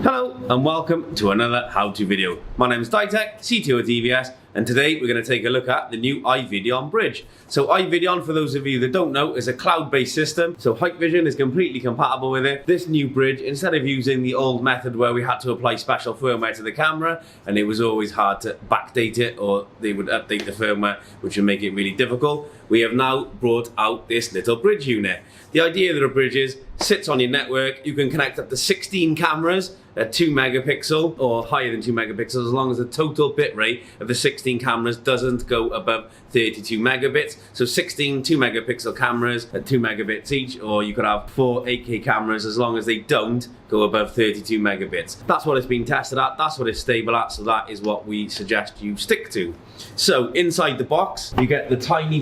Hello and welcome to another how-to video. My name is Ditech, CTO at DVS, and today we're going to take a look at the new iVideon bridge. So iVideon, for those of you that don't know, is a cloud-based system. So Hikvision is completely compatible with it. This new bridge, instead of using the old method where we had to apply special firmware to the camera and it was always hard to backdate it, or they would update the firmware, which would make it really difficult, we have now brought out this little bridge unit. The idea of the bridge is, sits on your network, you can connect up to 16 cameras at 2 megapixel or higher than 2 megapixels, as long as the total bit rate of the 16 cameras doesn't go above 32 megabits. So 16 2 megapixel cameras at 2 megabits each, or you could have 4 8K cameras as long as they don't go above 32 megabits. That's what it's been tested at, that's what it's stable at, so that is what we suggest you stick to. So inside the box, you get the tiny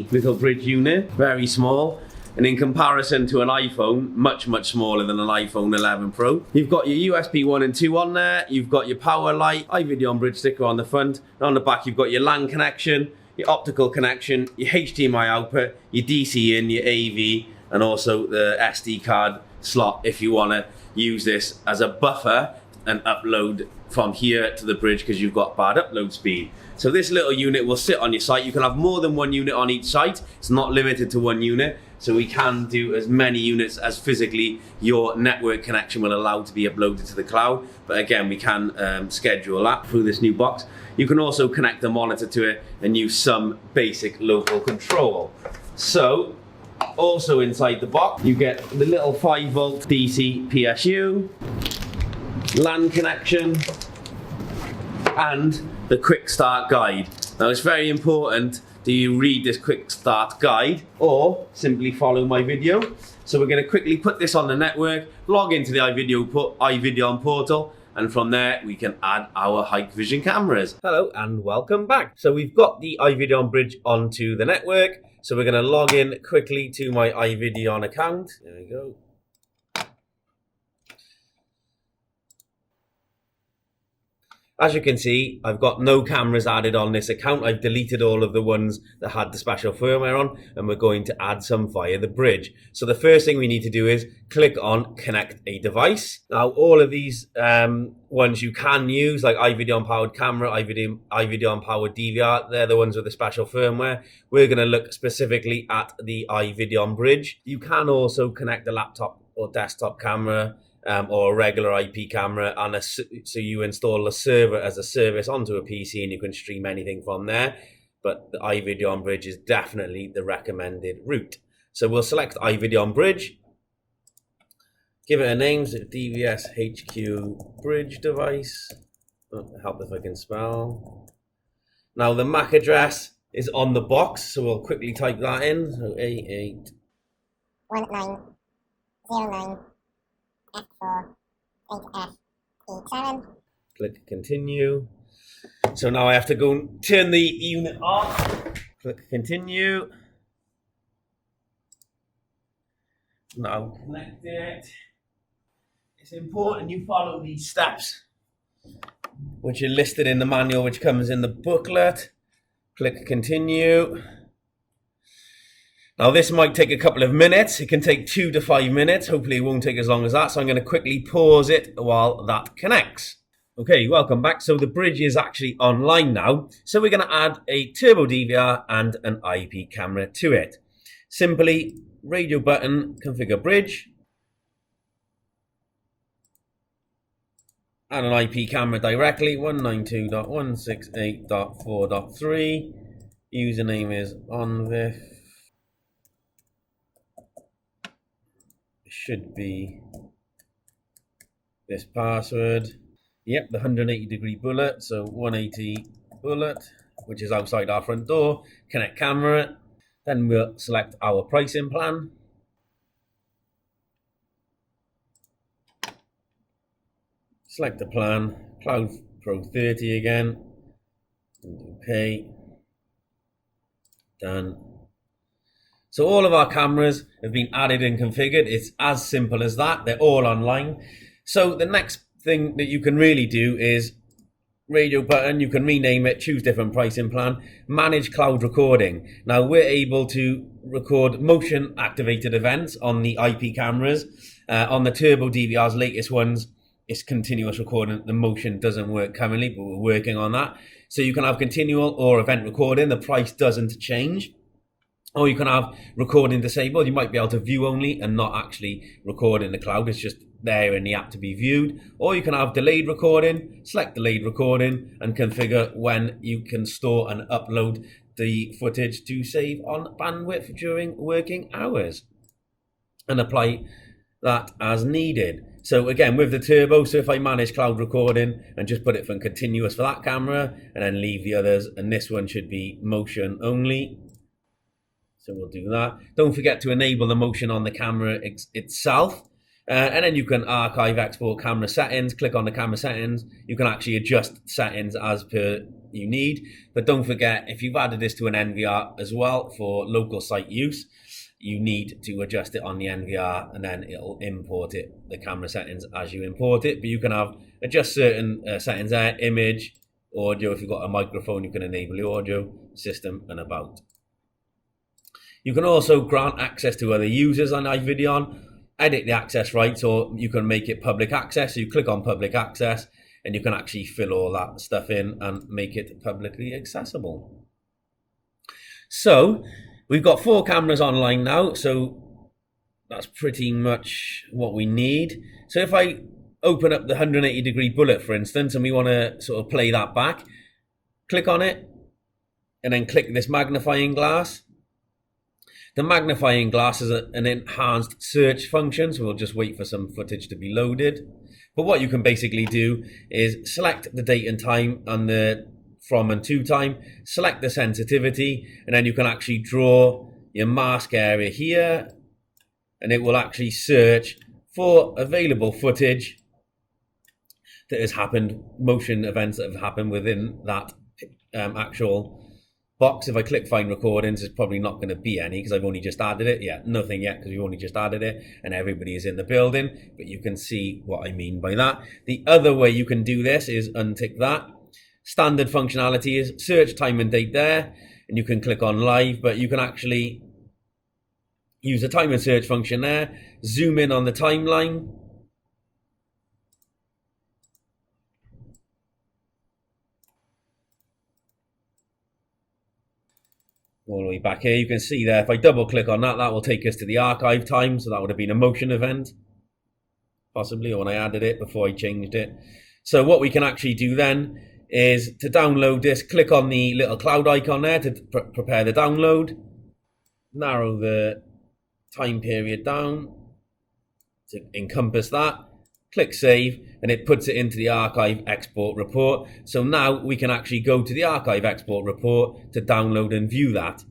little bridge unit, very small. And in comparison to an iPhone, much smaller than an iPhone 11 Pro. You've got your USB 1 and 2 on there, you've got your power light, iVideon bridge sticker on the front, and on the back you've got your LAN connection, your optical connection, your HDMI output, your DC in, your AV, and also the SD card slot if you want to use this as a buffer and upload from here to the bridge because you've got bad upload speed. So this little unit will sit on your site. You can have more than one unit on each site. It's not limited to one unit. So we can do as many units as physically your network connection will allow to be uploaded to the cloud. But again, we can schedule that through this new box. You can also connect the monitor to it and use some basic local control. So also inside the box, you get the little 5-volt DC PSU, LAN connection, and the quick start guide. Now it's very important that you read this quick start guide or simply follow my video. So we're going to quickly put this on the network, log into the iVideon portal, and from there we can add our Hikvision cameras. Hello and welcome back. So we've got the iVideon bridge onto the network. So we're going to log in quickly to my iVideon account. There we go. As you can see, I've got no cameras added on this account. I've deleted all of the ones that had the special firmware on, and we're going to add some via the bridge. So the first thing we need to do is click on connect a device. Now all of these ones you can use, like iVideon powered camera, iVideon powered DVR, they're the ones with the special firmware. We're going to look specifically at the iVideon bridge. You can also connect a laptop or desktop camera or a regular IP camera, and so you install a server as a service onto a PC and you can stream anything from there. But the iVideon bridge is definitely the recommended route. So we'll select iVideon bridge, give it a name, so DVS HQ bridge device. Help if I can spell. Now the MAC address is on the box, so we'll quickly type that in. So 881909 F4 8F87. Click continue. So now I have to go and turn the unit on. Click continue. Now connect it. It's important you follow these steps, which are listed in the manual, which comes in the booklet. Click continue. Now this might take a couple of minutes. It can take 2 to 5 minutes. Hopefully it won't take as long as that. So I'm going to quickly pause it while that connects. Okay, welcome back. So the bridge is actually online now. So we're going to add a turbo DVR and an IP camera to it. Simply radio button, configure bridge. Add an IP camera directly, 192.168.4.3. Username is onvif. Should be this password. Yep, the 180-degree bullet, so 180 bullet, which is outside our front door. Connect camera. Then we'll select our pricing plan. Select the plan, Cloud Pro 30 again. Okay. Done. So all of our cameras have been added and configured. It's as simple as that. They're all online. So the next thing that you can really do is radio button. You can rename it, choose different pricing plan, manage cloud recording. Now we're able to record motion activated events on the IP cameras. On the Turbo DVR's latest ones, it's continuous recording. The motion doesn't work currently, but we're working on that. So you can have continual or event recording. The price doesn't change. Or you can have recording disabled. You might be able to view only and not actually record in the cloud. It's just there in the app to be viewed. Or you can have delayed recording, select delayed recording, and configure when you can store and upload the footage to save on bandwidth during working hours, and apply that as needed. So again, with the turbo, so if I manage cloud recording and just put it from continuous for that camera and then leave the others, and this one should be motion only. So we'll do that. Don't forget to enable the motion on the camera itself. And then you can archive, export camera settings, click on the camera settings. You can actually adjust settings as per you need. But don't forget, if you've added this to an NVR as well for local site use, you need to adjust it on the NVR, and then it'll import it, the camera settings, as you import it. But you can adjust certain settings there, image, audio. If you've got a microphone, you can enable the audio, system, and about. You can also grant access to other users on iVideon, edit the access rights, or you can make it public access. So you click on public access and you can actually fill all that stuff in and make it publicly accessible. So we've got 4 cameras online now, so that's pretty much what we need. So if I open up the 180-degree bullet, for instance, and we want to sort of play that back, click on it and then click this magnifying glass. The magnifying glass is an enhanced search function, so we'll just wait for some footage to be loaded. But what you can basically do is select the date and time and the from and to time, select the sensitivity, and then you can actually draw your mask area here, and it will actually search for available footage that has happened, motion events that have happened within that actual box. If I click find recordings, there's probably not going to be any because I've only just added it. Yeah, nothing yet because we've only just added it and everybody is in the building, but you can see what I mean by that. The other way you can do this is untick that. Standard functionality is search time and date there, and you can click on live, but you can actually use the time and search function there, zoom in on the timeline, all the way back here. You can see there, if I double click on that, that will take us to the archive time. So that would have been a motion event, possibly, or when I added it before I changed it. So what we can actually do then is to download this, click on the little cloud icon there to prepare the download, narrow the time period down to encompass that, click save, and it puts it into the archive export report. So now we can actually go to the archive export report to download and view that.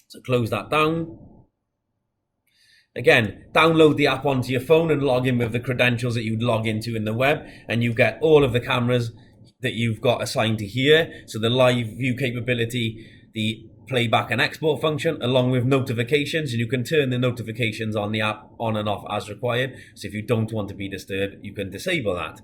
So close that down. Again, download the app onto your phone and log in with the credentials that you'd log into in the web, and you get all of the cameras that you've got assigned to here. So the live view capability, the playback and export function, along with notifications, and you can turn the notifications on the app on and off as required. So if you don't want to be disturbed, you can disable that.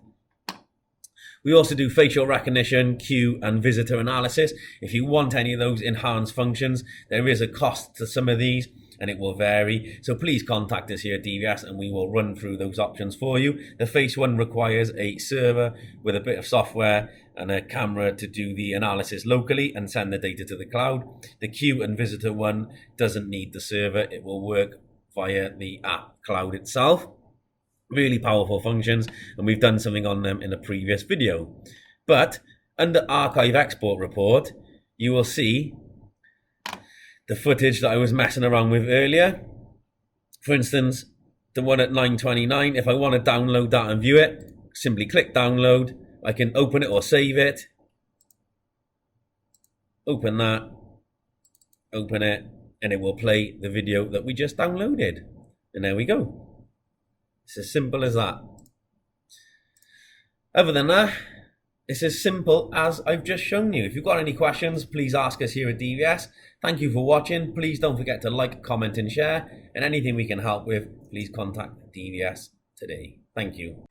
We also do facial recognition, queue, and visitor analysis. If you want any of those enhanced functions, there is a cost to some of these, and it will vary. So please contact us here at DVS and we will run through those options for you. The face one requires a server with a bit of software and a camera to do the analysis locally and send the data to the cloud. The queue and visitor one doesn't need the server. It will work via the app cloud itself. Really powerful functions, and we've done something on them in a previous video. But under archive export report, you will see the footage that I was messing around with earlier. For instance, the one at 9:29, if I want to download that and view it, simply click download. I can open it or save it. Open that, open it, and it will play the video that we just downloaded. And there we go. It's as simple as that. Other than that, it's as simple as I've just shown you. If you've got any questions, please ask us here at DVS. Thank you for watching. Please don't forget to like, comment, and share. And anything we can help with, please contact DVS today. Thank you.